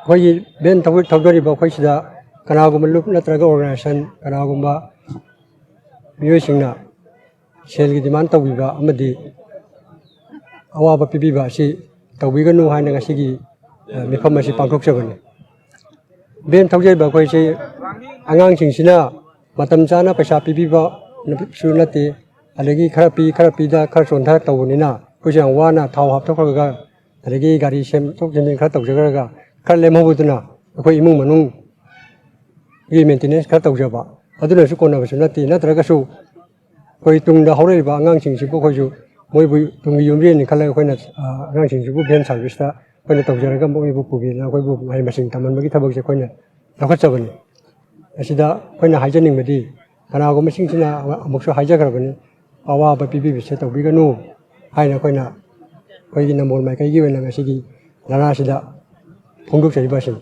कोई बेन थौदरी कोई कनागुम loop नत्रग organisation कनागुम मियोसिंगना cell की डिमांड तौबीबा अमदी अवाब पीबीबा असि तौबीगनु हायना गसिगी मिफम असि पांथोकजबनी बेन थौजैबा कोइसे आंगांसिंगसिना मतम चाना पैसा पीबीबा सु नते अदगी खरा पीदा खरा सोंधा तौबनिना कोइसे वाना थाव हापथोखरगा अदगी गाड़ी सेम थोकजन खरा तौजगरगा खरा लेमहबुदुना अखोय इमुंग मनुंग गी मेंटेनेंस खरा तौजबा अदुनसु कोनबसु नते नत्रगसु कोई तुंगदा हौरैबा आंगांसिंगसिबु कोइसु मोइबु तुंगी युमरेनि खला अखोयना आंगांसिंगसिबु भेन सर्विसता अखोयना तौजरगा मोइबु पुबिना अखोयबु माइ मसिंग तमनबगी थबकसे अखोयना लखचबनी असिदा अखोयना हाइजनिंगबदी कनागुम सिंगसिना अमुकसु हाइजगरबनी अवाब पीबीबिसे तौबिगनु हाइना अखोयना अखोयगी नम्बर माइकैगी ओइना गसिगी लनासिदा फोंदोकचरिबासिन